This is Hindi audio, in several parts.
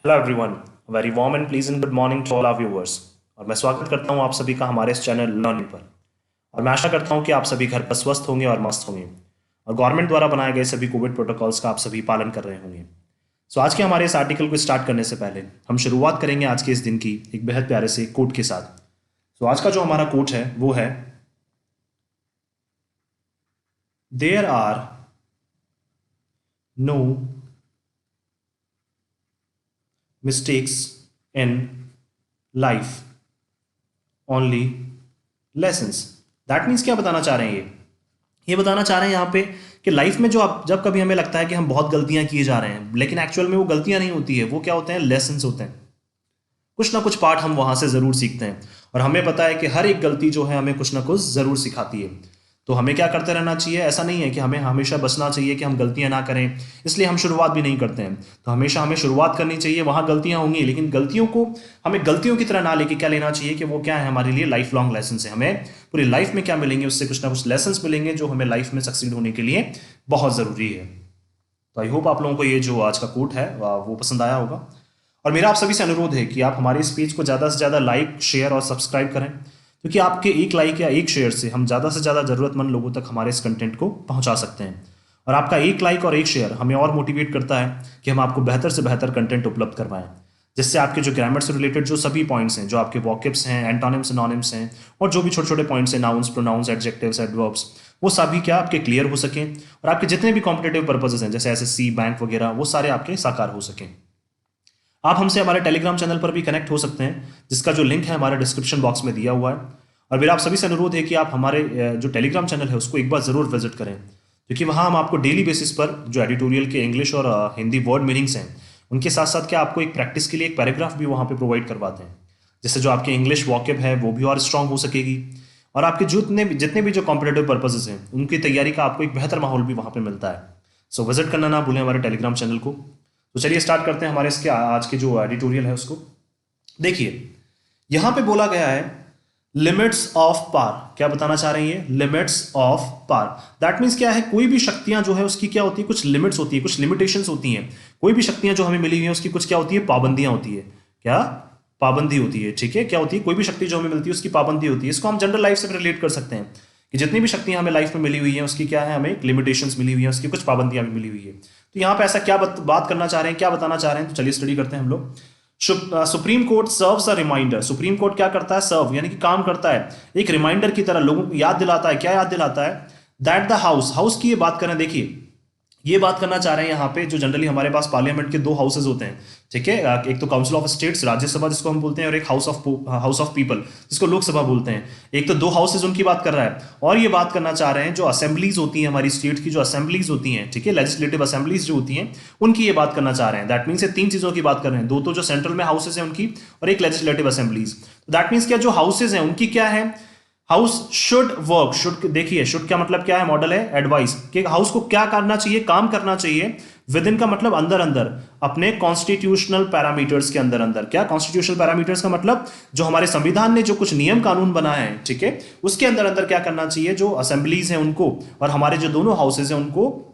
Hello everyone, very warm and pleasant good morning to all our viewers. और मैं स्वागत करता हूं आप सभी का हमारे इस चैनल लर्निंग पर। और मैं आशा करता हूं कि आप सभी घर पर स्वस्थ होंगे और मस्त होंगे और गवर्नमेंट द्वारा बनाए गए सभी कोविड प्रोटोकॉल्स का आप सभी पालन कर रहे होंगे। सो आज के हमारे इस आर्टिकल को स्टार्ट करने से पहले हम शुरुआत करेंगे आज के इस दिन की एक बेहद प्यारे से कोट के साथ। सो आज का जो हमारा कोट है वो है, there are no mistakes in life, only lessons. That means क्या बताना चाह रहे हैं ये बताना चाह रहे हैं यहाँ पे कि लाइफ में जो आप जब कभी हमें लगता है कि हम बहुत गलतियां किए जा रहे हैं, लेकिन एक्चुअल में वो गलतियां नहीं होती है, वो क्या होते हैं, लेसन्स होते हैं। कुछ ना कुछ पार्ट हम वहां से जरूर सीखते हैं और हमें पता है कि हर एक गलती जो है हमें कुछ ना कुछ जरूर सिखाती है। तो हमें क्या करते रहना चाहिए, ऐसा नहीं है कि हमें हमेशा बचना चाहिए कि हम गलतियां ना करें, इसलिए हम शुरुआत भी नहीं करते हैं। तो हमेशा हमें शुरुआत करनी चाहिए, वहां गलतियां होंगी लेकिन गलतियों को हमें गलतियों की तरह ना लेके क्या लेना चाहिए कि वो क्या है, हमारे लिए लाइफ लॉन्ग लेसन है। हमें पूरी लाइफ में क्या मिलेंगे, उससे कुछ ना कुछ लेसन मिलेंगे जो हमें लाइफ में सक्सीड होने के लिए बहुत ज़रूरी है। तो आई होप आप लोगों को ये जो आज का कोट है वो पसंद आया होगा। और मेरा आप सभी से अनुरोध है कि आप हमारे इस पेज को ज़्यादा से ज़्यादा लाइक, शेयर और सब्सक्राइब करें, क्योंकि आपके एक लाइक या एक शेयर से हम ज़्यादा से ज़्यादा ज़रूरतमंद लोगों तक हमारे इस कंटेंट को पहुंचा सकते हैं। और आपका एक लाइक और एक शेयर हमें और मोटिवेट करता है कि हम आपको बेहतर से बेहतर कंटेंट उपलब्ध करवाएं, जिससे आपके जो ग्रामर से रिलेटेड जो सभी पॉइंट्स हैं, जो आपके वॉकेब्स हैं, एंटोनिम्स, सिनोनिम्स हैं और जो भी छोटे छोटे पॉइंट्स हैं, नाउन्स, प्रोनाउंस, एडजेक्टिव्स, एडवर्ब्स, वो सभी क्या आपके क्लियर हो सकें और आपके जितने भी कॉम्पिटेटिव पर्पसेस हैं जैसे एसएससी, बैंक वगैरह, वो सारे आपके साकार हो सकें। आप हमसे हमारे टेलीग्राम चैनल पर भी कनेक्ट हो सकते हैं, जिसका जो लिंक है हमारे डिस्क्रिप्शन बॉक्स में दिया हुआ है। और मेरा आप सभी से अनुरोध है कि आप हमारे जो टेलीग्राम चैनल है उसको एक बार ज़रूर विजिट करें, क्योंकि वहाँ हम आपको डेली बेसिस पर जो एडिटोरियल के इंग्लिश और हिंदी वर्ड मीनिंग्स हैं, उनके साथ साथ क्या आपको एक प्रैक्टिस के लिए एक पैराग्राफ भी वहाँ पे प्रोवाइड करवाते हैं, जिससे जो आपकी इंग्लिश वॉकेब है वो भी और स्ट्रांग हो सकेगी और आपके जितने भी जो कॉम्पिटेटिव पर्पसेस हैं उनकी तैयारी का आपको एक बेहतर माहौल भी वहाँ पे मिलता है। सो विजिट करना ना भूलें हमारे टेलीग्राम चैनल को। तो चलिए स्टार्ट करते हैं हमारे इसके आज के जो एडिटोरियल है उसको। देखिए यहां पे बोला गया है लिमिट्स ऑफ पार। क्या बताना चाह रही है, लिमिट्स ऑफ पार। दैट मीन्स क्या है, कोई भी शक्तियां जो है उसकी क्या होती है, कुछ लिमिट्स होती है, कुछ लिमिटेशंस होती हैं। कोई भी शक्तियां जो हमें मिली हुई है उसकी कुछ क्या होती है, पाबंदियां होती है। क्या पाबंदी होती है, ठीक है। क्या होती है, कोई भी शक्ति जो हमें मिलती है उसकी पाबंदी होती है। इसको हम जनरल लाइफ से रिलेट कर सकते हैं कि जितनी भी शक्तियां हमें लाइफ में मिली हुई है उसकी क्या है, हमें लिमिटेशंस मिली हुई है, उसकी कुछ पाबंदियां भी मिली हुई है। तो यहाँ पे ऐसा क्या बात करना चाह रहे हैं, क्या बताना चाह रहे हैं, तो चलिए स्टडी करते हैं हम लोग। Supreme court serves a reminder. Supreme court क्या करता है, सर्व यानी कि काम करता है, एक रिमाइंडर की तरह लोगों को याद दिलाता है। क्या याद दिलाता है, दैट द हाउस, हाउस की ये बात करें। देखिए ये बात करना चाह रहे हैं यहाँ पे, जो जनरली हमारे पास पार्लियामेंट के दो हाउसेज होते हैं, ठीक है। एक तो काउंसिल ऑफ स्टेट्स, राज्यसभा जिसको हम बोलते हैं, और एक हाउस ऑफ पीपल जिसको लोकसभा बोलते हैं। एक तो दो हाउसेज उनकी बात कर रहा है, और ये बात करना चाह रहे हैं जो असेंबलीज होती हैं हमारी स्टेट की, जो असेंबलीज होती हैं, ठीक है, लेजिस्लेटिव असेंबलीज जो होती हैं, उनकी ये बात करना चाह रहे हैं। दैट मीन्स ये तीन चीजों की बात कर रहे हैं, दो तो जो सेंट्रल में हाउसेज हैं उनकी, और एक लेजिस्लेटिव असेंबलीज। दैट मीन्स क्या, जो हाउसेज हैं उनकी क्या है, हाउस शुड वर्क। शुड, देखिए शुड क्या मतलब क्या है, मॉडल है एडवाइस कि हाउस को क्या करना चाहिए, काम करना चाहिए। विद इन का मतलब अंदर अंदर, अपने कॉन्स्टिट्यूशनल पैरामीटर्स के अंदर अंदर। क्या कॉन्स्टिट्यूशनल पैरामीटर्स का मतलब, जो हमारे संविधान ने जो कुछ नियम कानून बनाए हैं, ठीक है, उसके अंदर अंदर क्या करना चाहिए, जो असेंबलीज हैं उनको और हमारे जो दोनों हाउसेज हैं उनको,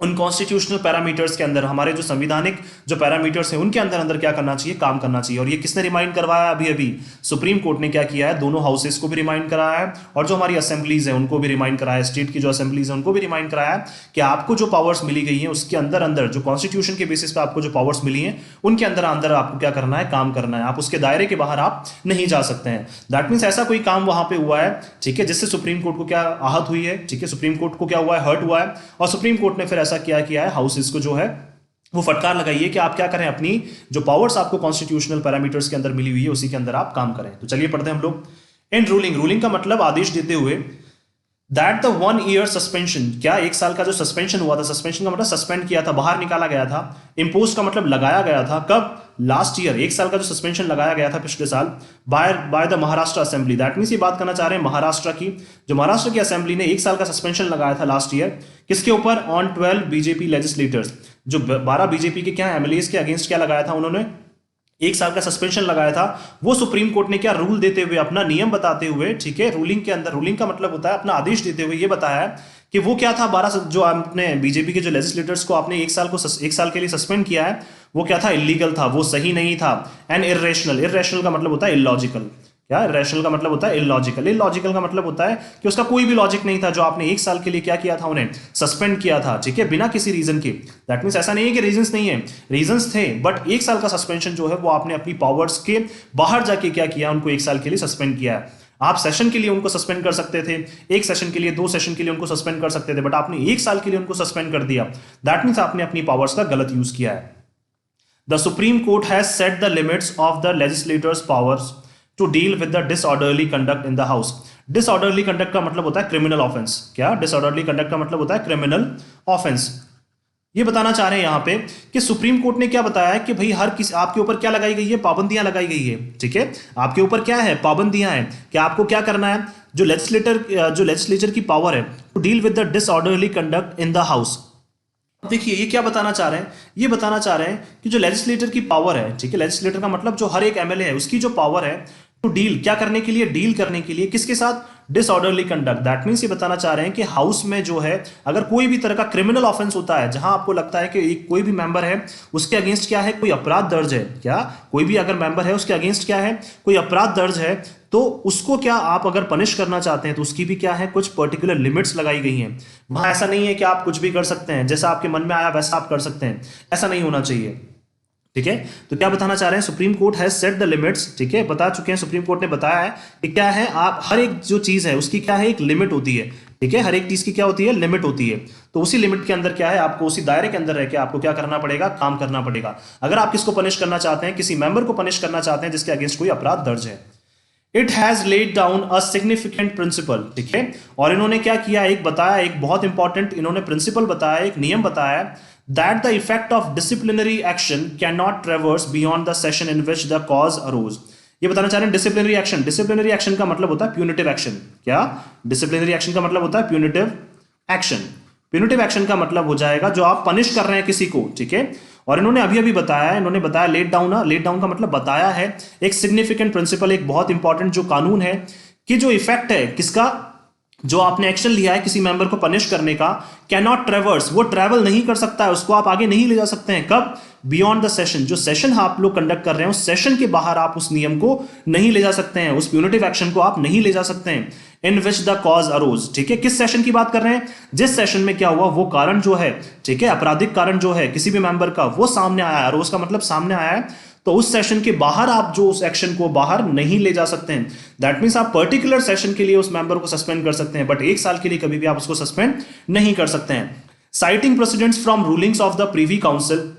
उन कॉन्स्टिट्यूशनल पैरामीटर्स के अंदर, हमारे जो संविधानिक जो पैरामीटर्स हैं उनके अंदर अंदर क्या करना चाहिए, काम करना चाहिए। और ये किसने रिमाइंड करवाया, अभी अभी सुप्रीम कोर्ट ने क्या किया है, दोनों हाउसेस को भी रिमाइंड कराया है और जो हमारी असेंबलीज है उनको भी रिमाइंड कराया है, स्टेट की जो असेंबलीज है उनको भी रिमाइंड कराया है कि आपको जो पावर्स मिली गई हैं उसके अंदर अंदर, जो कॉन्स्टिट्यूशन के बेसिस पे आपको जो पावर्स मिली हैं उनके अंदर अंदर आपको क्या करना है, काम करना है। आप उसके दायरे के बाहर आप नहीं जा सकते हैं। दैट मीन्स ऐसा कोई काम वहां पे हुआ है, ठीक है, जिससे सुप्रीम कोर्ट को क्या आहत हुई है, ठीक है, सुप्रीम कोर्ट को क्या हुआ है, हर्ट हुआ है, और सुप्रीम कोर्ट ने फिर ऐसा क्या किया है, हाउसेस को जो है वो फटकार लगाइए कि आप क्या करें, अपनी जो पावर्स आपको कॉन्स्टिट्यूशनल पैरामीटर्स के अंदर मिली हुई है उसी के अंदर आप काम करें। तो चलिए पढ़ते हैं हम लोग। इन रूलिंग, रूलिंग का मतलब आदेश देते हुए, दैट द 1 ईयर सस्पेंशन, क्या एक साल का जो सस्पेंशन हुआ था, सस्पेंशन का मतलब सस्पेंड किया था, बाहर निकाला गया था। इम्पोज का मतलब लगाया गया था, कब, लास्ट ईयर, एक साल का जो सस्पेंशन लगाया गया था पिछले साल, by the Maharashtra assembly. That means ये बात करना चाह रहे हैं महाराष्ट्र की, जो महाराष्ट्र की असेंबली ने एक साल का सस्पेंशन लगाया था लास्ट ईयर, किसके ऊपर, ऑन 12 बीजेपी लेजिस्लेटर्स, जो 12 बीजेपी के क्या एमएलएस के अगेंस्ट क्या लगाया था उन्होंने, एक साल का सस्पेंशन लगाया था। वो सुप्रीम कोर्ट ने क्या रूल देते हुए, अपना नियम बताते हुए, ठीक है, रूलिंग के अंदर, रूलिंग का मतलब होता है अपना आदेश देते हुए ये बताया कि वो क्या था 12 जो आपने बीजेपी के जो लेजिस्लेटर्स को आपने एक साल के लिए सस्पेंड किया है, वो क्या था, इलीगल था, वो सही नहीं था। एंड इर्रेशनल, इर्रेशनल का मतलब होता है इलॉजिकल। क्या इर्रेशनल का मतलब होता है इलॉजिकल। इलॉजिकल का मतलब होता है कि उसका कोई भी लॉजिक नहीं था, जो आपने एक साल के लिए क्या किया था, उन्हें सस्पेंड किया था, ठीक है, बिना किसी रीजन के। दैट मीन्स ऐसा नहीं है कि रीजंस नहीं है, रीजंस थे, बट एक साल का सस्पेंशन जो है वो आपने अपनी पावर्स के बाहर जाके क्या किया, उनको एक साल के लिए सस्पेंड किया है। आप सेशन के लिए उनको सस्पेंड कर सकते थे, एक सेशन के लिए, 2 सेशन के लिए उनको सस्पेंड कर सकते थे, बट आपने एक साल के लिए उनको सस्पेंड कर दिया। दैट मीन्स आपने अपनी पावर्स का गलत यूज किया है। The Supreme Court has set the limits of the legislator's powers to deal with the disorderly conduct in the House. Disorderly conduct का मतलब होता है criminal offense। क्या disorderly conduct का मतलब होता है criminal offense। ये बताना चाह रहे हैं यहां पे कि सुप्रीम कोर्ट ने क्या बताया है कि भाई हर किसी, आपके ऊपर क्या लगाई गई है, पाबंदियां लगाई गई है, ठीक है, आपके ऊपर क्या है, पाबंदियां हैं कि आपको क्या करना है। जो लेजिस्लेचर की पावर है to deal with the disorderly conduct in the house. देखिए ये क्या बताना चाह रहे हैं, ये बताना चाह रहे हैं कि जो लेजिस्लेटर की पावर है, ठीक है, लेजिस्लेटर का मतलब जो हर एक एमएलए है उसकी जो पावर है टू डील, क्या करने के लिए, डील करने के लिए किसके साथ, डिसऑर्डरली कंडक्ट। दैट मीन्स ये बताना चाह रहे हैं कि हाउस में जो है अगर कोई भी तरह का क्रिमिनल ऑफेंस होता है, जहां आपको लगता है कि कोई भी मेंबर है उसके अगेंस्ट क्या है, कोई अपराध दर्ज है, क्या कोई भी अगर मेंबर है उसके अगेंस्ट क्या है, कोई अपराध दर्ज है, तो उसको क्या आप अगर पनिश करना चाहते हैं तो उसकी भी क्या है, कुछ पर्टिकुलर लिमिट्स लगाई गई हैं। वहां ऐसा नहीं है कि आप कुछ भी कर सकते हैं, जैसा आपके मन में आया वैसा आप कर सकते हैं, ऐसा नहीं होना चाहिए, ठीक है। तो क्या बताना चाह रहे हैं, supreme court has set the limits, ठीक है, बता चुके हैं, सुप्रीम कोर्ट ने बताया है कि क्या है, आप हर एक जो चीज है उसकी क्या है, एक लिमिट होती है, ठीक है, हर एक चीज की क्या होती है, लिमिट होती है। तो उसी लिमिट के अंदर क्या है, आपको उसी दायरे के अंदर रह के आपको क्या करना पड़ेगा, काम करना पड़ेगा। अगर आप किसको पनिश करना चाहते हैं, किसी मेंबर को पनिश करना चाहते हैं जिसके अगेंस्ट कोई अपराध दर्ज है। It has laid down a significant principle, ठीक है, और इन्होंने क्या किया, एक बताया, एक बहुत इंपॉर्टेंट इन्होंने प्रिंसिपल बताया, एक नियम बताया, that the effect of disciplinary action can not traverse beyond the session in which the cause arose. ये बताना चाह रहे हैं डिसिप्लिनरी एक्शन, डिसिप्लिनरी एक्शन का मतलब होता है प्यूनिटिव एक्शन। क्या डिसिप्लिनरी एक्शन का मतलब होता है, प्यूनिटिव एक्शन। प्यूनिटिव एक्शन का मतलब हो जाएगा जो आप पनिश कर रहे हैं किसी को, ठीक है। और इन्होंने अभी बताया, इन्होंने बताया लेट डाउन, लेट डाउन का मतलब बताया है एक सिग्निफिकेंट प्रिंसिपल, एक बहुत इंपॉर्टेंट जो कानून है कि जो इफेक्ट है किसका, जो आपने एक्शन लिया है किसी मेंबर को पनिश करने का, कैन नॉट ट्रेवर्स, वो ट्रेवल नहीं कर सकता है, उसको आप आगे नहीं ले जा सकते हैं। कब, बियॉन्ड द सेशन, जो सेशन आप लोग कंडक्ट कर रहे हैं उस सेशन के बाहर आप उस नियम को नहीं ले जा सकते हैं, उस प्यूनिटिव एक्शन को आप नहीं ले जा सकते हैं। इन विच द कॉज अरोज, ठीक है, किस सेशन की बात कर रहे हैं, जिस सेशन में क्या हुआ, वो कारण जो है, ठीक है, आपराधिक कारण जो है किसी भी मेंबर का वो सामने आया है, अरोज का मतलब सामने आया है, तो उस सेशन के बाहर आप जो उस एक्शन को बाहर नहीं ले जा सकते हैं। दैट मींस आप पर्टिकुलर सेशन के लिए उस मेंबर को सस्पेंड कर सकते हैं, बट एक साल के लिए कभी भी आप उसको सस्पेंड नहीं कर सकते हैं। Citing precedents from rulings of the privy council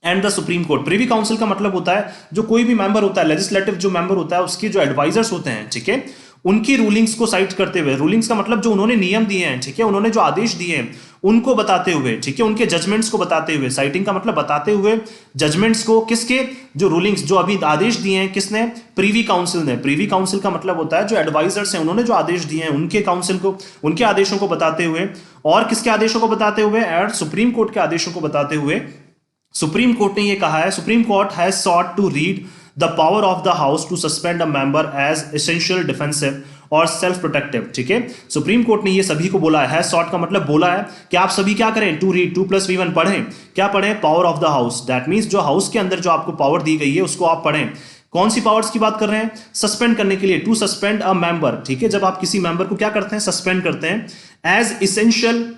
and the supreme court. Privy council का मतलब होता है जो कोई भी मेंबर होता है, लेजिस्लेटिव जो मेंबर होता है उसके जो एडवाइजर्स होते हैं, ठीक है, उनकी रूलिंग्स को साइट करते हुए, रूलिंग्स का मतलब जो उन्होंने नियम दिए हैं, ठीक है, उन्होंने जो आदेश दिए हैं उनको बताते हुए, ठीक है, उनके जजमेंट्स को बताते हुए, साइटिंग का मतलब बताते हुए जजमेंट्स को, किसके, जो रूलिंग्स जो अभी आदेश दिए हैं किसने, प्रीवी काउंसिल ने। प्रीवी काउंसिल का मतलब होता है जो एडवाइजर्स हैं उन्होंने जो आदेश दिए हैं उनके काउंसिल को, उनके आदेशों को बताते हुए, और किसके आदेशों को बताते हुए, और सुप्रीम कोर्ट के आदेशों को बताते हुए। सुप्रीम कोर्ट ने यह कहा है, supreme court has sought to read the power of the house to suspend a member as essential defensive और सेल्फ प्रोटेक्टिव, ठीक है। सुप्रीम कोर्ट ने ये सभी को बोला है, सॉर्ट का मतलब बोला है कि आप सभी क्या करें, टू रीड 2+V1 पढ़ें, क्या पढ़ें, power of the house. That means जो हाउस के अंदर जो आपको पावर दी गई है उसको आप पढ़ें। कौन सी पावर्स की बात कर रहे हैं, सस्पेंड करने के लिए, टू सस्पेंड अ मेंबर, ठीक है, जब आप किसी मेंबर को क्या करते हैं, सस्पेंड करते हैं एज इसेंशियल,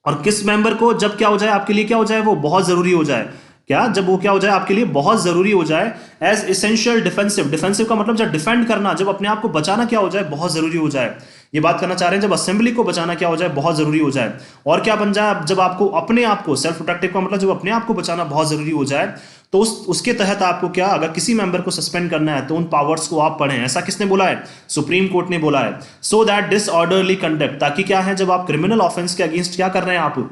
और किस मेंबर को, जब क्या हो जाए आपके लिए, क्या हो जाए, वो बहुत जरूरी हो जाए, क्या, जब वो क्या हो जाए आपके लिए बहुत जरूरी हो जाए, एज एसेंशियल डिफेंसिव, डिफेंसिव का मतलब जब डिफेंड करना, जब अपने आप को बचाना क्या हो जाए, बहुत जरूरी हो जाए। ये बात करना चाह रहे हैं जब असेंबली को बचाना क्या हो जाए, बहुत जरूरी हो जाए। और क्या बन जाए, जब आपको अपने आप को, सेल्फ प्रोटेक्टिव का मतलब जब अपने आप को बचाना बहुत जरूरी हो जाए, तो उसके तहत आपको क्या, अगर किसी मेंबर को सस्पेंड करना है तो उन पावर्स को आप पढ़ें। ऐसा किसने बोला है, सुप्रीम कोर्ट ने बोला है। सो दैट डिसऑर्डरली कंडक्ट, ताकि क्या है, जब आप क्रिमिनल ऑफेंस के अगेंस्ट क्या कर रहे हैं, आप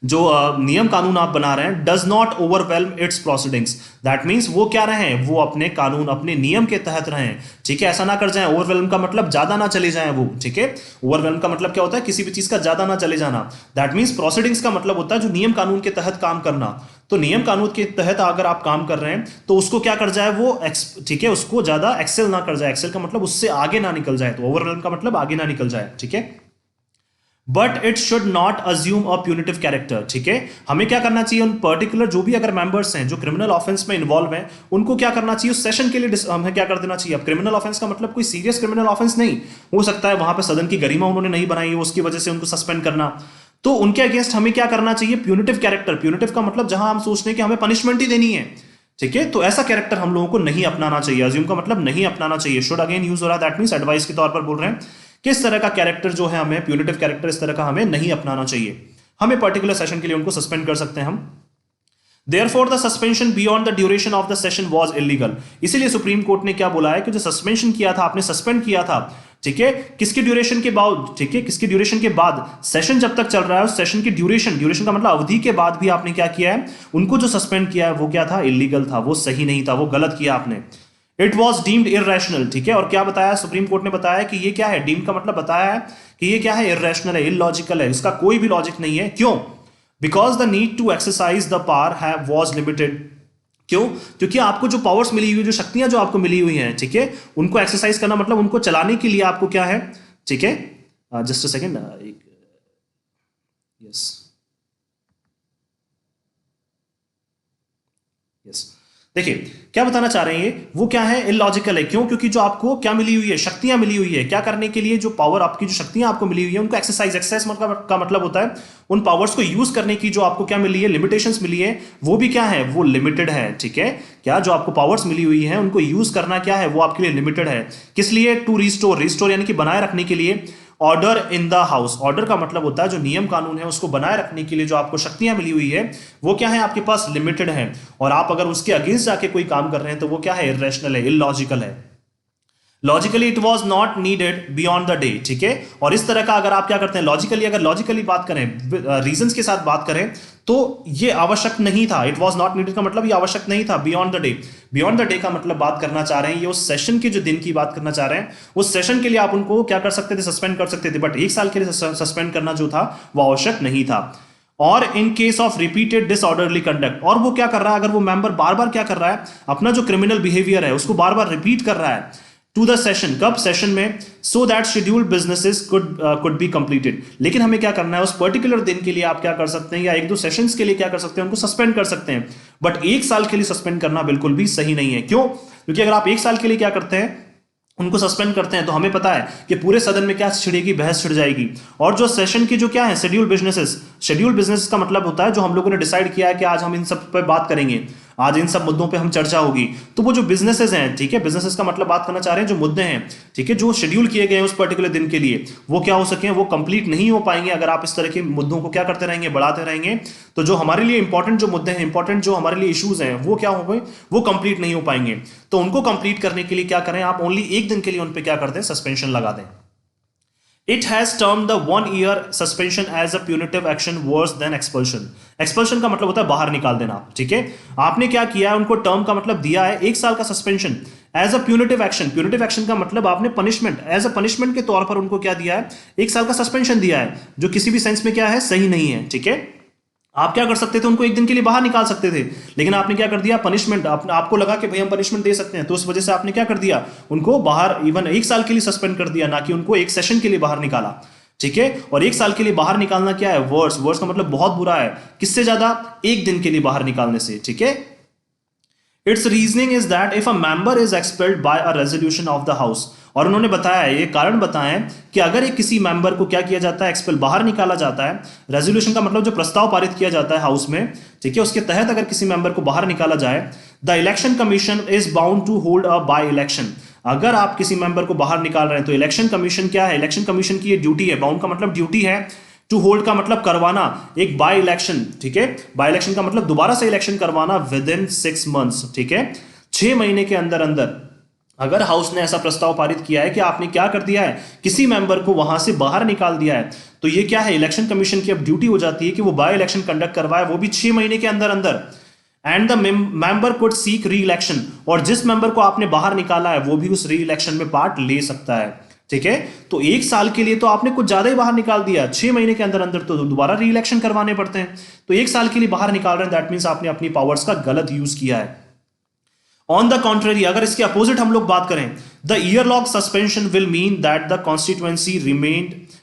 जो नियम कानून आप बना रहे हैं, does not overwhelm it's proceedings. That means वो क्या रहे, वो अपने कानून, अपने नियम के तहत रहें, ठीक है, ऐसा ना कर जाएं। ओवरवेल्म का मतलब ज्यादा ना चले जाएं वो, ठीक है, ओवरवेल्म का मतलब क्या होता है, किसी भी चीज का ज्यादा ना चले जाना। दैट मींस प्रोसीडिंग्स का मतलब होता है जो नियम कानून के तहत काम करना। तो नियम कानून के तहत अगर आप काम कर रहे हैं तो उसको क्या कर जाए वो, ठीक है, उसको ज्यादा एक्सेल ना कर जाए। एक्सेल का मतलब उससे आगे ना निकल जाए, तो ओवरवेल्म का मतलब आगे ना निकल जाए, ठीक है। But it should not assume a punitive character, ठीक है। हमें क्या करना चाहिए, उन पर्टिकुलर जो भी अगर मेंबर्स हैं जो क्रिमिनल ऑफेंस में इन्वॉल्व हैं, उनको क्या करना चाहिए, उस सेशन के लिए हमें क्या कर देना चाहिए। अब क्रिमिनल ऑफेंस का मतलब कोई सीरियस क्रिमिनल ऑफेंस नहीं हो सकता है, वहां पे सदन की गरिमा उन्होंने नहीं बनाई है, उसकी वजह से उनको सस्पेंड करना, तो उनके अगेंस्ट हमें क्या करना चाहिए, प्यूनिटिव कैरेक्टर। प्यूनिटिव का मतलब जहां हम सोचते हैं कि हमें पनिशमेंट ही देनी है, ठीक है, तो ऐसा कैरेक्टर हम लोगों को नहीं अपनाना चाहिए। अज्यूम का मतलब नहीं अपनाना चाहिए, शुड अगेन यूज हो रहा है, दैट मींस एडवाइस के तौर पर बोल रहे हैं कि इस तरह का कैरेक्टर जो है हमें, प्यूनिटिव कैरेक्टर इस तरह का हमें नहीं अपनाना चाहिए। हमें पर्टिकुलर सेशन के लिए उनको सस्पेंड कर सकते हैं हम। Therefore, the suspension beyond the duration of the session was illegal। इसीलिए सुप्रीम कोर्ट ने क्या बोला है कि जो सस्पेंशन किया था, आपने सस्पेंड किया था, ठीक है, किसके ड्यूरेशन के बाद, ठीक है, किसके ड्यूरेशन के बाद, सेशन जब तक चल रहा है उस सेशन की ड्यूरेशन, ड्यूरेशन का मतलब अवधि के बाद भी आपने क्या किया है, उनको जो सस्पेंड किया है वो क्या था, इलीगल था, वो सही नहीं था, वो गलत किया आपने। इट वॉज डीम्ड इरेशनल, ठीक है, और क्या बताया सुप्रीम कोर्ट ने, बताया कि ये क्या है, डीम्ड का मतलब बताया है कि ये क्या है, इरेशनल है, इलॉजिकल है, इसका कोई भी लॉजिक नहीं है। क्यों? Because the need to exercise the power was limited. क्यों? क्योंकि आपको जो पावर्स मिली हुई, जो शक्तियां जो आपको मिली हुई हैं, ठीक है, उनको एक्सरसाइज करना मतलब उनको चलाने के लिए आपको क्या है, ठीक है, just a second, yes yes, देखिए क्या बताना चाह रहे हैं ये, वो क्या है, इलॉजिकल है। क्यों? क्योंकि जो आपको क्या मिली हुई है, शक्तियां मिली हुई है, क्या करने के लिए, जो पावर आपकी, जो शक्तियां आपको मिली हुई है, उनको एक्सरसाइज, एक्सरसाइज का मतलब होता है उन पावर्स को यूज करने की जो आपको क्या मिली है, लिमिटेशंस मिली है, वो भी क्या है, वो लिमिटेड है, ठीक है। क्या जो आपको पावर्स मिली हुई है उनको यूज करना क्या है, वो आपके लिए लिमिटेड है। किस लिए? टू रिस्टोर, रिस्टोर यानी कि बनाए रखने के लिए, order in the house, order का मतलब होता है जो नियम कानून है उसको बनाए रखने के लिए जो आपको शक्तियां मिली हुई है वो क्या है, आपके पास लिमिटेड है, और आप अगर उसके अगेंस्ट जाके कोई काम कर रहे हैं तो वो क्या है, इरेशनल है, इलॉजिकल है। Logically it was not needed beyond the day, ठीक है। और इस तरह का अगर आप क्या करते हैं, लॉजिकली, अगर लॉजिकली बात करें, रीजंस के साथ बात करें, तो ये आवश्यक नहीं था। इट वॉज नॉट नीडेड का मतलब ये आवश्यक नहीं था। Beyond the day, beyond the day का मतलब बात करना चाह रहे हैं, ये उस सेशन के जो दिन की बात करना चाह रहे हैं, उस सेशन के लिए आप उनको क्या कर सकते थे, सस्पेंड कर सकते थे, बट एक साल के लिए सस्पेंड करना जो था वो आवश्यक नहीं था। और in case of repeated disorderly conduct, और वो क्या कर रहा है, अगर वो मेंबर बार बार क्या कर रहा है, अपना जो क्रिमिनल बिहेवियर है उसको बार बार रिपीट कर रहा है टू द सेशन, कब, सेशन में, so that scheduled businesses could be completed. लेकिन हमें क्या करना है, उस पर्टिकुलर दिन के लिए आप क्या कर सकते हैं, या एक दो सेशंस के लिए क्या कर सकते हैं, उनको सस्पेंड कर सकते हैं, बट एक साल के लिए सस्पेंड करना बिल्कुल भी सही नहीं है। क्यों? क्योंकि अगर आप एक साल के लिए क्या करते हैं, उनको सस्पेंड करते हैं, तो हमें पता है कि पूरे सदन में क्या छिड़ेगी, बहस छिड़ जाएगी। और जो सेशन की जो क्या है, शेड्यूल बिजनेसेस, शेड्यूल बिजनेस का मतलब होता है जो हम लोगों ने डिसाइड किया है कि आज हम इन सब पर बात करेंगे, आज इन सब मुद्दों पे हम चर्चा होगी, तो वो जो बिजनेसेस हैं, ठीक है, बिजनेसेस का मतलब बात करना चाह रहे हैं जो मुद्दे हैं, ठीक है, जो शेड्यूल किए गए हैं उस पर्टिकुलर दिन के लिए, वो क्या हो सके, वो कंप्लीट नहीं हो पाएंगे अगर आप इस तरह के मुद्दों को क्या करते रहेंगे, बढ़ाते रहेंगे। तो जो हमारे लिए इंपॉर्टेंट जो मुद्दे हैं, इंपॉर्टेंट जो हमारे लिए इश्यूज हैं, वो क्या हो गए, वो कंप्लीट नहीं हो पाएंगे। तो उनको कंप्लीट करने के लिए क्या करें, आप ओनली एक दिन के लिए उन पर क्या कर दें, सस्पेंशन लगा दें। It has termed the 1 year suspension as a punitive action worse than expulsion। Expulsion का मतलब होता है बाहर निकाल देना, ठीक है। आपने क्या किया है, उनको टर्म का मतलब दिया है 1 साल का suspension as a punitive action. Punitive action का मतलब आपने पनिशमेंट, एज अ पनिशमेंट के तौर पर उनको क्या दिया है, 1 साल का सस्पेंशन दिया है, जो किसी भी सेंस में क्या है, सही नहीं है, ठीक है। आप क्या कर सकते थे, उनको एक दिन के लिए बाहर निकाल सकते थे, लेकिन आपने क्या कर दिया, पनिशमेंट, आपको लगा कि भाई हम पनिशमेंट दे सकते हैं, तो उस वजह से आपने क्या कर दिया, उनको बाहर इवन 1 साल के लिए सस्पेंड कर दिया, ना कि उनको एक सेशन के लिए बाहर निकाला, ठीक है। और 1 साल के लिए बाहर निकालना क्या है, वर्स, वर्स का मतलब बहुत बुरा है, किससे ज्यादा, एक दिन के लिए बाहर निकालने से, ठीक है। Its reasoning is that if a member is expelled by a resolution of the house, और उन्होंने बताया है, ये कारण बताएं कि अगर एक किसी मेंबर को क्या किया जाता है, एक्सपेल, बाहर निकाला जाता है, रेजोल्यूशन का मतलब जो प्रस्ताव पारित किया जाता है हाउस में, ठीक है, उसके तहत अगर किसी मेंबर को बाहर निकाला जाए, the election commission is bound to hold a by election. अगर आप किसी मेंबर को बाहर निकाल रहे हैं तो इलेक्शन कमीशन क्या है, इलेक्शन कमीशन की ये ड्यूटी है, बाउंड का मतलब ड्यूटी है, टू होल्ड का मतलब करवाना एक बाय इलेक्शन, ठीक है, बाय इलेक्शन का मतलब दोबारा से इलेक्शन करवाना विद इन 6 months, ठीक है, 6 महीने के अंदर अंदर। अगर हाउस ने ऐसा प्रस्ताव पारित किया है कि आपने क्या कर दिया है, किसी मेंबर को वहां से बाहर निकाल दिया है, तो ये क्या है, इलेक्शन कमीशन की अब ड्यूटी हो जाती है कि वो बाय इलेक्शन कंडक्ट करवाए, वो भी 6 महीने के अंदर अंदर। And the member could seek री इलेक्शन, और जिस मेंबर को आपने बाहर निकाला है वो भी उस री इलेक्शन में पार्ट ले सकता है, ठीक है। तो 1 साल के लिए तो आपने कुछ ज्यादा ही बाहर निकाल दिया, 6 महीने के अंदर अंदर तो दोबारा री इलेक्शन करवाने पड़ते हैं, तो 1 साल के लिए बाहर निकाल रहे हैं, दैट मीन्स आपने अपनी पावर्स का गलत यूज किया है। ऑन द कॉन्ट्ररी, अगर इसके अपोजिट हम लोग बात करें, the year long suspension will mean that the constituency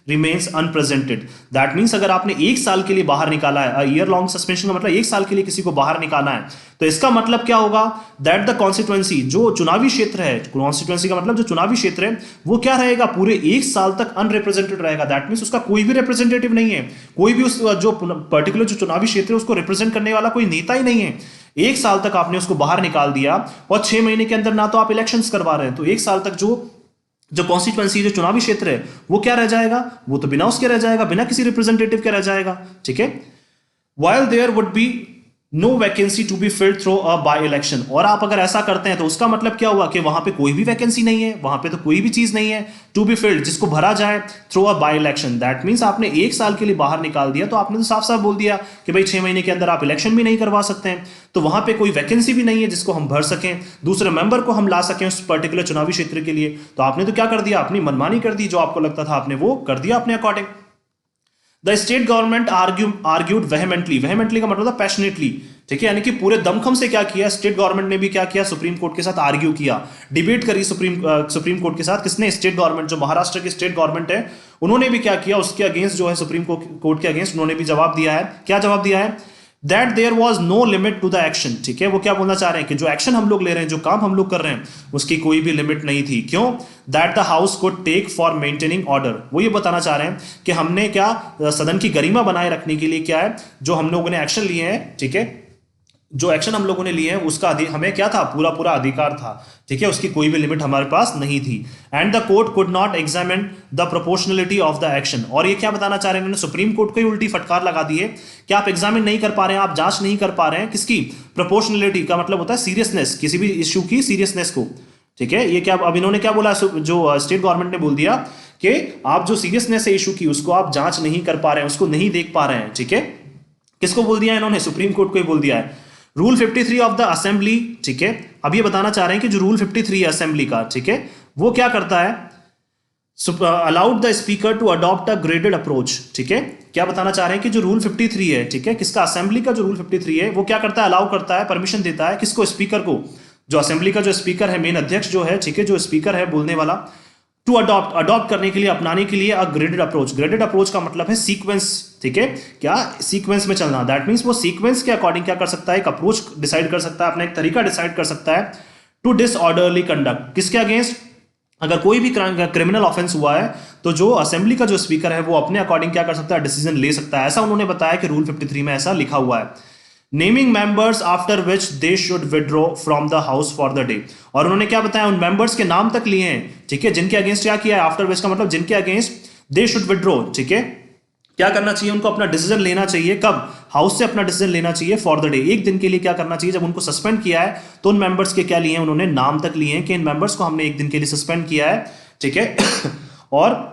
remains unprecedented. That means अगर आपने एक साल के लिए बाहर निकाला है, ईयर लॉन्ग सस्पेंशन का मतलब एक साल के लिए किसी को बाहर निकालना है, तो इसका मतलब क्या होगा, दैट द कॉन्स्टिट्यूएंसी, जो चुनावी क्षेत्र है, कॉन्स्टिट्यूएंसी का मतलब जो चुनावी क्षेत्र है, वो क्या रहेगा, पूरे एक साल तक अनरिप्रेजेंटेड रहेगा. दैट मीन्स उसका कोई भी रिप्रेजेंटेटिव नहीं है, कोई भी उस जो पर्टिकुलर जो चुनावी क्षेत्र है उसको रिप्रेजेंट करने वाला कोई नेता ही नहीं है. एक साल तक आपने उसको बाहर निकाल दिया और 6 महीने के अंदर ना तो आप इलेक्शंस करवा रहे हैं, तो एक साल तक जो कॉन्स्टिट्यूएंसी, जो चुनावी क्षेत्र है, वो क्या रह जाएगा, वो तो बिना उसके रह जाएगा, बिना किसी रिप्रेजेंटेटिव के रह जाएगा. ठीक है. While there would be no vacancy to be filled through a by election, और आप अगर ऐसा करते हैं तो उसका मतलब क्या हुआ कि वहां पे कोई भी वैकेंसी नहीं है, वहां पे तो कोई भी चीज नहीं है टू बी फिल्ड जिसको भरा जाए through a by election. That means आपने एक साल के लिए बाहर निकाल दिया, तो आपने तो साफ साफ बोल दिया कि भाई 6 महीने के अंदर आप इलेक्शन भी नहीं करवा सकते हैं, तो वहां पे कोई वैकेंसी भी नहीं है जिसको हम भर सकें, दूसरे मेंबर को हम ला सकें उस पर्टिकुलर चुनावी क्षेत्र के लिए. तो आपने तो क्या कर दिया, अपनी मनमानी कर दी, जो आपको लगता था आपने वो कर दिया अपने according. The state government argued vehemently, vehemently का मतलब था पैशनेटली. ठीक है, यानी कि पूरे दमखम से क्या किया स्टेट गवर्नमेंट ने भी, क्या किया, सुप्रीम कोर्ट के साथ आर्ग्यू किया, डिबेट करी सुप्रीम कोर्ट के साथ. किसने, स्टेट गवर्नमेंट, जो महाराष्ट्र की स्टेट गवर्नमेंट है, उन्होंने भी क्या किया, उसके अगेंस्ट जो है सुप्रीम कोर्ट के अगेंस्ट उन्होंने भी जवाब दिया है. क्या जवाब दिया है, that there was no limit to the action. ठीक है, वो क्या बोलना चाह रहे हैं कि जो एक्शन हम लोग ले रहे हैं, जो काम हम लोग कर रहे हैं, उसकी कोई भी लिमिट नहीं थी. क्यों, that the house could take for maintaining order. वो ये बताना चाह रहे हैं कि हमने क्या सदन की गरिमा बनाए रखने के लिए क्या है, जो हम लोगों ने एक्शन लिए हैं, ठीक है, जो एक्शन हम लोगों ने लिए हैं उसका हमें क्या था, पूरा पूरा अधिकार था. ठीक है, उसकी कोई भी लिमिट हमारे पास नहीं थी. And the court could not examine the proportionality of the action. और ये क्या बताना चाह रहे हैं, उन्होंने सुप्रीम कोर्ट को ही उल्टी फटकार लगा दी है कि आप एग्जामिन नहीं कर पा रहे हैं, आप जांच नहीं कर पा रहे हैं किसकी, प्रोपोर्शनलिटी का मतलब होता है सीरियसनेस, किसी भी इश्यू की सीरियसनेस को. ठीक है, ये क्या, अब इन्होंने क्या बोला, जो स्टेट गवर्नमेंट ने बोल दिया कि आप जो सीरियसनेस है इशू की, उसको आप जांच नहीं कर पा रहे हैं, उसको नहीं देख पा रहे हैं. ठीक है, किसको बोल दिया इन्होंने, सुप्रीम कोर्ट को ही बोल दिया है. Rule 53 of the assembly. ठीक है, अब ये बताना चाह रहे हैं कि जो रूल 53 है असेंबली का, ठीक है, वो क्या करता है, allowed the speaker to adopt a graded approach. ठीक है, क्या बताना चाह रहे हैं कि जो रूल 53 है, ठीक है, किसका, असेंबली का जो रूल 53 है, वो क्या करता है, अलाउ करता है, परमिशन देता है किसको, स्पीकर को, जो असेंबली का जो स्पीकर है, मेन अध्यक्ष जो है, ठीक है, जो स्पीकर है बोलने वाला, टू अडॉप्ट करने के लिए, अपनाने के लिए अ ग्रेडेड अप्रोच. ग्रेडेड अप्रोच का मतलब है सीक्वेंस. ठीक है, क्या सीक्वेंस में चलना. दैट मींस वो सीक्वेंस के अकॉर्डिंग क्या कर सकता है, एक अप्रोच डिसाइड कर सकता है, अपना एक तरीका डिसाइड कर सकता है टू डिसऑर्डरली कंडक्ट. किसके अगेंस्ट, अगर कोई भी क्रिमिनल ऑफेंस हुआ है तो जो असेंबली का जो स्पीकर है वो अपने अकॉर्डिंग क्या कर सकता है, डिसीजन ले सकता है. ऐसा उन्होंने बताया कि रूल 53 में ऐसा लिखा हुआ है. Naming members after which they should withdraw from the house for the day. और उन्होंने क्या बताया, उन मेंबर्स के नाम तक लिए हैं. ठीक है, जिनके अगेंस्ट क्या किया है, आफ्टर विच का मतलब जिनके अगेंस्ट दे शुड विड्रॉ. ठीक है, क्या करना चाहिए, उनको अपना डिसीजन लेना चाहिए, कब, हाउस से अपना डिसीजन लेना चाहिए फॉर द डे, एक दिन के लिए. क्या करना चाहिए, जब उनको सस्पेंड किया है तो उन मेंबर्स के क्या लिए हैं, उन्होंने नाम तक लिए हैं कि इन मेंबर्स को हमने एक दिन के लिए सस्पेंड किया है. ठीक है, और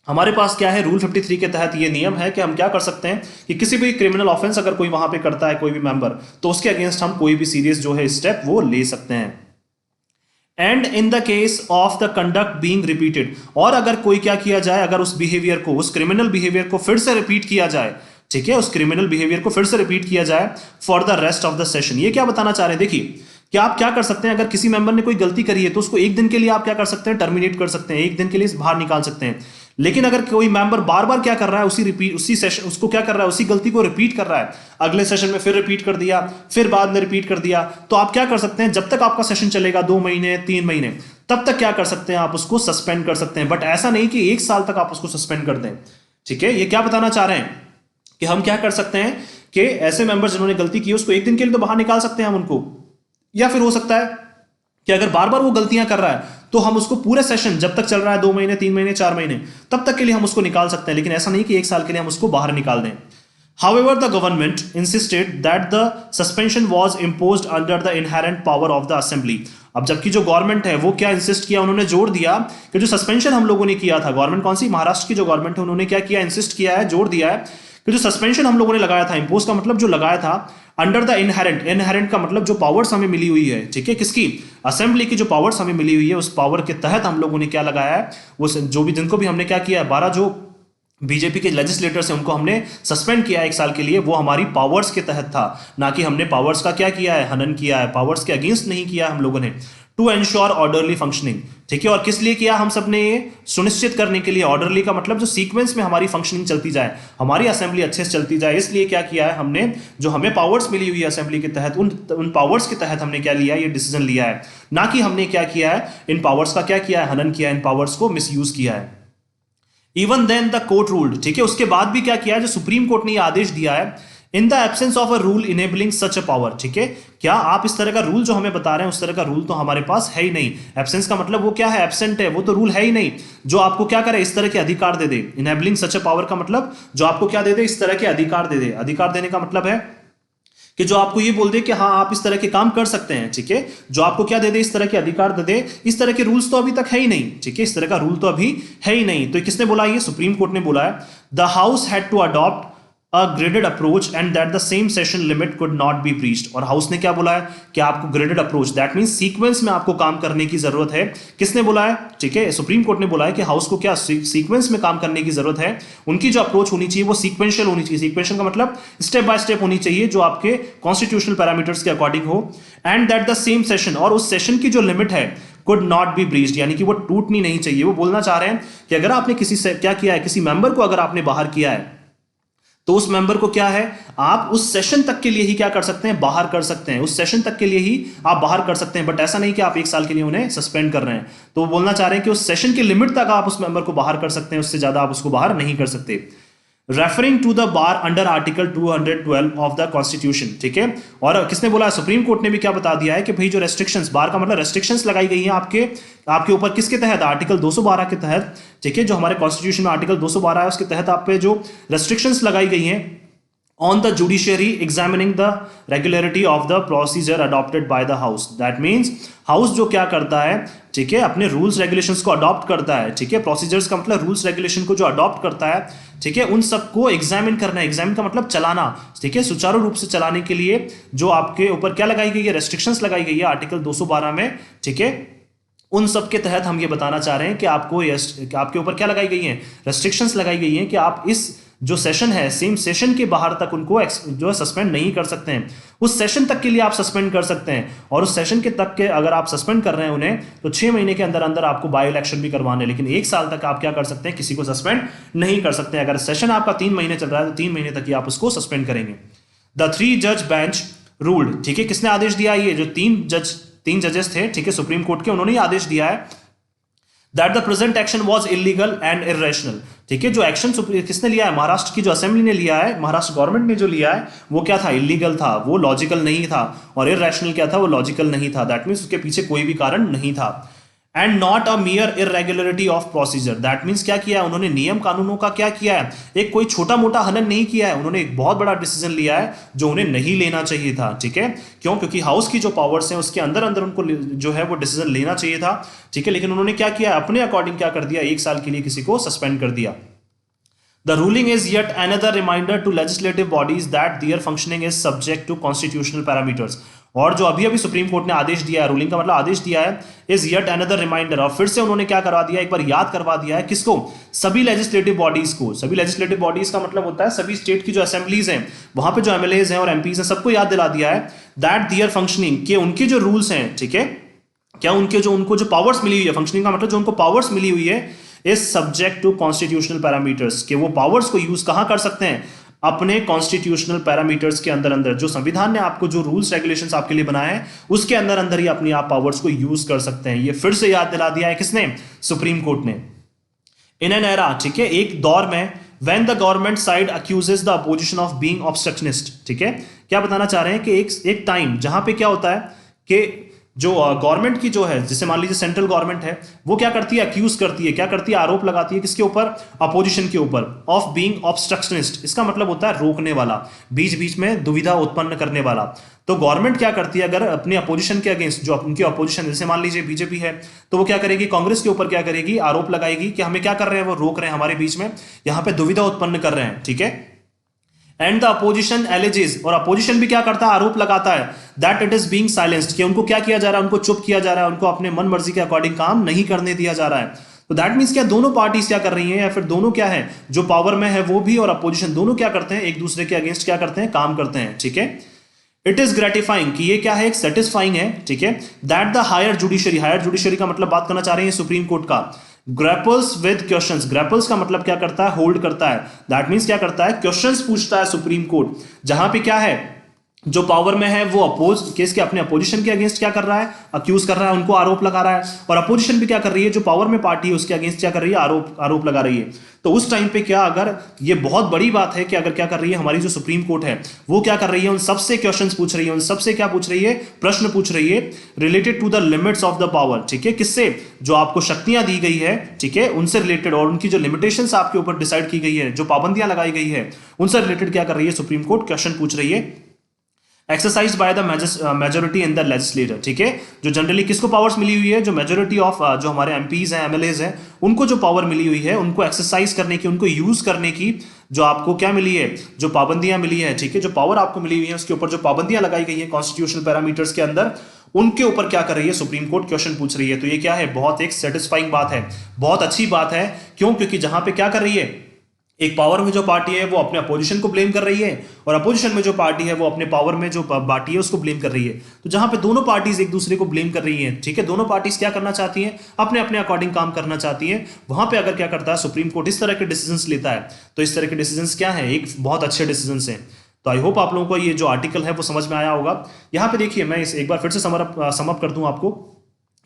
हमारे पास क्या है, रूल 53 के तहत ये नियम है कि हम क्या कर सकते हैं कि किसी भी क्रिमिनल ऑफेंस अगर कोई वहां पे करता है, कोई भी मेंबर, तो उसके अगेंस्ट हम कोई भी सीरियस जो है स्टेप वो ले सकते हैं. And in the case of the conduct being repeated. और अगर कोई क्या किया जाए, अगर उस बिहेवियर को, उस क्रिमिनल बिहेवियर को फिर से रिपीट किया जाए, ठीक है, उस क्रिमिनल बिहेवियर को फिर से रिपीट किया जाए for the rest of the session. ये क्या बताना चाह रहे हैं, देखिए कि आप क्या कर सकते हैं, अगर किसी मेंबर ने कोई गलती करी है तो उसको एक दिन के लिए आप क्या कर सकते हैं, टर्मिनेट कर सकते हैं, एक दिन के लिए बाहर निकाल सकते हैं. लेकिन अगर कोई मेंबर बार बार क्या कर रहा है, उसी सेशन, उसको क्या कर रहा है, उसी गलती को रिपीट कर रहा है, अगले सेशन में फिर रिपीट कर दिया, फिर बाद में रिपीट कर दिया, तो आप क्या कर सकते हैं, जब तक आपका सेशन चलेगा 2 महीने 3 महीने, तब तक क्या कर सकते हैं, आप उसको सस्पेंड कर सकते हैं. बट ऐसा नहीं कि 1 साल तक आप उसको सस्पेंड कर दें. ठीक है, ये क्या बताना चाह रहे हैं कि हम क्या कर सकते हैं कि ऐसे मेंबर जिन्होंने गलती की उसको एक दिन के लिए तो बाहर निकाल सकते हैं हम उनको, या फिर हो सकता है कि अगर बार बार वो गलतियां कर रहा है तो हम उसको पूरे सेशन जब तक चल रहा है, 2 महीने 3 महीने 4 महीने, तब तक के लिए हम उसको निकाल सकते हैं. लेकिन ऐसा नहीं कि 1 साल के लिए हम उसको बाहर निकाल दें. However, the government insisted that the suspension was imposed under the inherent power of the assembly. अब जबकि जो गवर्नमेंट है वो क्या इंसिस्ट किया, उन्होंने जोर दिया कि जो सस्पेंशन हम लोगों ने किया था, गवर्नमेंट कौन सी, महाराष्ट्र की जो गवर्नमेंट है, उन्होंने क्या किया, इंसिस्ट किया है, जोर दिया है कि जो सस्पेंशन हम लोगों ने लगाया था, इंपोज का मतलब जो लगाया था, अंडर द इनहेरेंट, इनहेरेंट का मतलब जो पावर्स हमें मिली हुई है, ठीक है, किसकी, असेंबली की जो पावर्स हमें मिली हुई है, उस पावर के तहत हम लोगों ने क्या लगाया है, वो जो भी जिनको भी हमने क्या किया है, 12 जो बीजेपी के लेजिस्लेटर्स हैं उनको हमने सस्पेंड किया 1 साल के लिए, वो हमारी पावर्स के तहत था, ना कि हमने पावर्स का क्या किया है, हनन किया है, पावर्स के अगेंस्ट नहीं किया हम लोगों ने. टू एंश्योर ऑर्डरली फंक्शनिंग, ठीक है। और किस लिए किया हम सब ने, ये सुनिश्चित करने के लिए। ऑर्डरली का मतलब जो सीक्वेंस में हमारी फंक्शनिंग चलती जाए, हमारी असेंबली अच्छे से चलती जाए, इसलिए क्या किया है हमने, जो हमें पावर्स मिली हुई है असेंबली के तहत, उन पावर्स के तहत हमने क्या लिया, ये डिसीजन लिया है। ना कि हमने क्या किया है, इन पावर्स का क्या किया है, हनन किया है, इन पावर्स को मिसयूज किया है। Even then the court ruled, ठीक है, उसके बाद भी क्या किया है, जो सुप्रीम कोर्ट ने ये आदेश दिया है, in the absence of a rule enabling such a power, ठीक है। क्या आप इस तरह का रूल जो हमें बता रहे हैं, उस तरह का रूल तो हमारे पास है ही नहीं। एब्सेंस का मतलब वो क्या है, एब्सेंट है, वो तो रूल है ही नहीं जो आपको क्या करे, इस तरह के अधिकार दे दे। इनेबलिंग सच अ पावर का मतलब जो आपको क्या दे दे, इस तरह के अधिकार दे दे। अधिकार देने का मतलब है कि जो आपको ये बोल दे कि हाँ आप इस तरह के काम कर सकते हैं, ठीक है। जो आपको क्या दे दे, इस तरह के अधिकार दे दे। इस तरह के रूल्स तो अभी तक है ही नहीं, ठीक है, इस तरह का रूल तो अभी है ही नहीं। तो किसने बोला, ये सुप्रीम कोर्ट ने बोला है। The house had to adopt a graded approach and that the same session limit could not be breached। और हाउस ने क्या बोला है कि आपको graded approach, that means sequence में आपको काम करने की जरूरत है। किसने बोला है, ठीक है, सुप्रीम कोर्ट ने बोला है कि हाउस को क्या सीक्वेंस में काम करने की जरूरत है। उनकी जो अप्रोच होनी चाहिए वो सीक्वेंशियल होनी चाहिए। सीक्वेंशियल का मतलब स्टेप बाय स्टेप होनी चाहिए, जो आपके कॉन्स्टिट्यूशनल पैरामीटर्स के अकॉर्डिंग हो। And that the same session, और उस सेशन की जो लिमिट है, could not be breached, यानी कि वो टूटनी नहीं चाहिए। वो बोलना चाह रहे हैं कि अगर आपने किसी से क्या किया है, किसी मेंबर को अगर आपने बाहर किया है, तो उस मेंबर को क्या है, आप उस सेशन तक के लिए ही क्या कर सकते हैं, बाहर कर सकते हैं। उस सेशन तक के लिए ही आप बाहर कर सकते हैं, बट ऐसा नहीं कि आप 1 साल के लिए उन्हें सस्पेंड कर रहे हैं। तो वो बोलना चाह रहे हैं कि उस सेशन की लिमिट तक आप उस मेंबर को बाहर कर सकते हैं, उससे ज्यादा आप उसको बाहर नहीं कर सकते। Referring to the bar under article 212 of the constitution, ठीक है। और किसने बोला, सुप्रीम कोर्ट ने भी क्या बता दिया है कि भाई जो रेस्ट्रिक्शंस, बार का मतलब रेस्ट्रिक्शंस लगाई गई हैं आपके ऊपर, किसके तहत, आर्टिकल 212 के तहत, ठीक है। जो हमारे कॉन्स्टिट्यूशन में आर्टिकल 212 है, उसके तहत आप पे जो रेस्ट्रिक्शंस लगाई गई हैं on the judiciary examining the regularity of the procedure adopted by the house। that means house जो क्या करता है, ठीक है, अपने रूल्स रेगुलेशंस को अडॉप्ट करता है, ठीक है। प्रोसीजर्स का मतलब रूल्स रेगुलेशन को जो अडॉप्ट करता है, ठीक है, उन सबको एग्जामिन करना। एग्जामिन का मतलब चलाना, ठीक है, सुचारू रूप से चलाने के लिए जो आपके ऊपर क्या लगाई गई है, रेस्ट्रिक्शंस लगाई गई है आर्टिकल 212 में, ठीक है। उन सब के तहत हम ये बताना चाह रहे हैं कि आपके ऊपर क्या लगाई गई है, रेस्ट्रिक्शंस लगाई गई हैं कि आप इस जो सेशन है, सेम सेशन के बाहर तक उनको जो है सस्पेंड नहीं कर सकते हैं। उस सेशन तक के लिए आप सस्पेंड कर सकते हैं, और उस सेशन के तक के अगर आप सस्पेंड कर रहे हैं उन्हें, तो 6 महीने के अंदर अंदर आपको बाय इलेक्शन भी करवाने, लेकिन 1 साल तक आप क्या कर सकते हैं, किसी को सस्पेंड नहीं कर सकते। अगर सेशन आपका 3 महीने चल रहा है तो 3 महीने तक ही आप उसको सस्पेंड करेंगे। द 3 जज बेंच रूल्ड, ठीक है, किसने आदेश दिया, ये जो 3 जजेस थे, ठीक है, सुप्रीम कोर्ट के, उन्होंने आदेश दिया है that the present action was illegal and irrational, ठीक है। जो एक्शन किसने लिया है, महाराष्ट्र की जो असेंबली ने लिया है, महाराष्ट्र गवर्नमेंट ने जो लिया है, वो क्या था, इलीगल था, वो लॉजिकल नहीं था। और इर्रेशनल क्या था, वो लॉजिकल नहीं था। दैट मीन्स उसके पीछे कोई भी कारण नहीं था। And not a मियर irregularity of procedure, that means क्या किया है उन्होंने, नियम कानूनों का क्या किया है, एक कोई छोटा मोटा हनन नहीं किया है, उन्होंने एक बहुत बड़ा डिसीजन लिया है जो उन्हें नहीं लेना चाहिए था, ठीक है। क्यों, क्योंकि हाउस की जो पावर्स हैं उसके अंदर अंदर उनको जो है वो डिसीजन लेना चाहिए था, ठीक है। लेकिन उन्होंने क्या किया, अपने अकॉर्डिंग क्या कर दिया, 1 साल के लिए किसी को सस्पेंड कर दिया। The ruling is yet another reminder to legislative bodies that their functioning is subject to constitutional parameters। और जो अभी सुप्रीम कोर्ट ने आदेश दिया है, रूलिंग का मतलब आदेश दिया है, इज yet another reminder, और फिर से उन्होंने क्या करवा दिया, एक बार याद करवा दिया है, किसको, सभी लेजिस्लेटिव बॉडीज को। सभी लेजिस्लेटिव बॉडीज का मतलब होता है सभी स्टेट की जो असेंबलीज हैं, वहां पे जो एमएलएज हैं और एमपीज हैं, सबको याद दिला दिया है दैट देयर फंक्शनिंग, के उनके जो रूल्स हैं, ठीक है, क्या उनको जो पावर्स मिली हुई है, फंक्शनिंग का मतलब जो उनको पावर्स मिली हुई है, is subject to constitutional parameters, कि वो पावर्स को यूज कहां कर सकते हैं, अपने कॉन्स्टिट्यूशनल पैरामीटर्स के अंदर अंदर, जो संविधान ने आपको जो रूल्स रेगुलेशंस आपके लिए बनाए हैं उसके अंदर अंदर ही अपनी आप पावर्स को यूज कर सकते हैं। ये फिर से याद दिला दिया है किसने, सुप्रीम कोर्ट ने। इन एन एरा, ठीक है, एक दौर में, when the government side accuses the opposition of being obstructionist, ठीक है, क्या बताना चाह रहे हैं कि एक टाइम जहां पे क्या होता है कि जो गवर्नमेंट की जो है, जैसे मान लीजिए सेंट्रल गवर्नमेंट है, वो क्या करती है, अक्यूज करती है, क्या करती है, आरोप लगाती है किसके ऊपर, अपोजिशन के ऊपर, ऑफ बीइंग ऑब्स्ट्रक्शनिस्ट। इसका मतलब होता है रोकने वाला, बीच बीच में दुविधा उत्पन्न करने वाला। तो गवर्नमेंट क्या करती है, अगर अपनी अपोजिशन के अगेंस्ट, जो उनकी अपोजिशन, जैसे मान लीजिए बीजेपी है, तो वो क्या करेगी, कांग्रेस के ऊपर क्या करेगी, आरोप लगाएगी कि हमें क्या कर रहे हैं, वो रोक रहे हैं, हमारे बीच में यहां पे दुविधा उत्पन्न कर रहे हैं, ठीक है। एंड द अपोजिशन एलिजेस, और अपोजिशन भी क्या करता है, आरोप लगाता है that it is being silenced, कि उनको क्या किया जा रहा है, उनको चुप किया जा रहा है, उनको अपने मन मर्जी के अकॉर्डिंग काम नहीं करने दिया जा रहा है। तो दैट मीन्स क्या, दोनों पार्टीज क्या कर रही हैं, या फिर दोनों क्या है, जो पावर में है वो भी और अपोजिशन दोनों क्या करते हैं, एक दूसरे के अगेंस्ट क्या करते हैं, काम करते हैं, ठीक है। इट इज ग्रेटिफाइंग कि ये क्या है, एक सेटिस्फाइंग है, ठीक है, दैट द हायर जुडिशरी का मतलब बात करना चाह रहे हैं सुप्रीम कोर्ट का, ग्रैपल्स विद क्वेश्चंस, ग्रैपल्स का मतलब क्या करता है, होल्ड करता है, दैट मींस क्या करता है, क्वेश्चंस पूछता है सुप्रीम कोर्ट, जहां पे क्या है, जो पावर में है वो अपोज केस के अपने अपोजिशन के अगेंस्ट क्या कर रहा है, अक्यूज कर रहा है, उनको आरोप लगा रहा है, और अपोजिशन भी क्या कर रही है, जो पावर में पार्टी है उसके अगेंस्ट क्या कर रही है, आरोप लगा रही है। तो उस टाइम पे क्या, अगर ये बहुत बड़ी बात है कि अगर क्या कर रही है हमारी जो सुप्रीम कोर्ट है वो क्या कर रही है, उन सबसे क्वेश्चंस पूछ रही है, उन सबसे क्या पूछ रही है, प्रश्न पूछ रही है related to the limits of the power, ठीक है, किससे, जो आपको शक्तियां दी गई है, ठीक है, उनसे रिलेटेड, और उनकी जो लिमिटेशंस आपके ऊपर डिसाइड की गई है, जो पाबंदियां लगाई गई है, उनसे रिलेटेड क्या कर रही है सुप्रीम कोर्ट, क्वेश्चन पूछ रही है, exercise by the majority in the legislator, ठीक है, जो जनरली किसको पावर्स मिली हुई है, जो मेजोरिटी ऑफ जो हमारे एमपीज हैं, एमएलएज हैं, उनको जो पावर मिली हुई है, उनको एक्सरसाइज करने की, उनको यूज करने की जो आपको क्या मिली है, जो पाबंदियां मिली है, ठीक है, जो पावर आपको मिली हुई है उसके ऊपर जो पाबंदियां लगाई गई है कॉन्स्टिट्यूशनल पैरामीटर्स के अंदर, उनके ऊपर क्या कर रही है सुप्रीम कोर्ट, क्वेश्चन पूछ रही है। तो ये क्या है, बहुत एक सेटिस्फाइंग बात है, बहुत अच्छी बात है, क्यों, क्योंकि जहां पे क्या कर रही है, एक पावर में जो पार्टी है वो अपने अपोजिशन को ब्लेम कर रही है, और अपोजिशन में जो पार्टी है वो अपने पावर में जो पार्टी है उसको ब्लेम कर रही है। तो जहां पे दोनों पार्टीज एक दूसरे को ब्लेम कर रही हैं, ठीक है, दोनों पार्टीज क्या करना चाहती हैं, अपने अपने अकॉर्डिंग काम करना चाहती हैं, वहां पे अगर क्या करता है सुप्रीम कोर्ट इस तरह के डिसीजंस लेता है, तो इस तरह के डिसीजंस क्या है, एक बहुत अच्छे डिसीजंस हैं। तो आई होप आप लोगों को ये जो आर्टिकल है वो समझ में आया होगा। यहाँ पे देखिए, मैं इस एक बार फिर से समअप कर दूं आपको।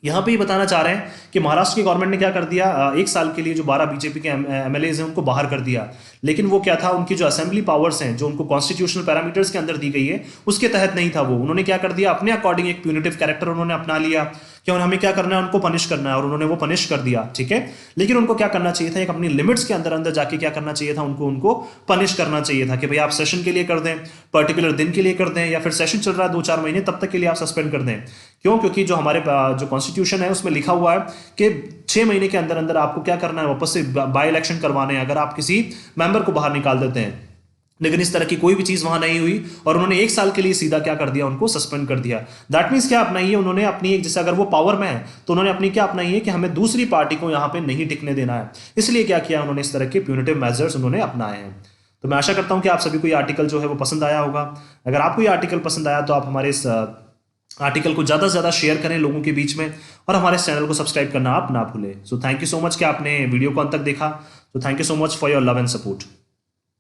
यहाँ पे ये बताना चाह रहे हैं कि महाराष्ट्र की गवर्नमेंट ने क्या कर दिया, एक साल के लिए जो 12 बीजेपी के एमएलएज हैं उनको बाहर कर दिया, लेकिन वो क्या था, उनकी जो असेंबली पावर्स हैं जो उनको कॉन्स्टिट्यूशनल पैरामीटर्स के अंदर दी गई है उसके तहत नहीं था, वो उन्होंने क्या कर दिया, अपने अकॉर्डिंग एक प्यूनिटिव कैरेक्टर उन्होंने अपना लिया कि हमें क्या करना है, उनको पनिश करना है, और उन्होंने वो पनिश कर दिया, ठीक है। लेकिन उनको क्या करना चाहिए था, एक अपनी लिमिट्स के अंदर अंदर जाके क्या करना चाहिए था, उनको पनिश करना चाहिए था कि भाई आप सेशन के लिए कर दें, पर्टिकुलर दिन के लिए कर दें, या फिर सेशन चल रहा है 2-4 महीने तब तक के लिए आप सस्पेंड कर दें। क्यों, क्योंकि जो हमारे जो कॉन्स्टिट्यूशन है उसमें लिखा हुआ है कि 6 महीने के अंदर अंदर आपको क्या करना है, वापस से बाय इलेक्शन करवाने हैं अगर आप किसी मेंबर को बाहर निकाल देते हैं। लेकिन इस तरह की कोई भी चीज वहां नहीं हुई, और उन्होंने 1 साल के लिए सीधा क्या कर दिया, उनको सस्पेंड कर दिया। दैट मीन्स क्या अपनाई है उन्होंने, अपनी एक, जैसे अगर वो पावर में है तो उन्होंने अपनी क्या अपनाई है कि हमें दूसरी पार्टी को यहां पे नहीं टिकने देना है, इसलिए क्या किया उन्होंने, इस तरह के प्यूनिटिव मेजर्स उन्होंने अपनाए हैं। तो मैं आशा करता हूं कि आप सभी को ये आर्टिकल जो है वो पसंद आया होगा। अगर आपको ये आर्टिकल पसंद आया तो आप हमारे इस आर्टिकल को ज़्यादा से ज़्यादा शेयर करें लोगों के बीच में, और हमारे इस चैनल को सब्सक्राइब करना आप ना भूलें। So thank you so much कि आपने वीडियो को अंत तक देखा। तो thank you so much for your love and support.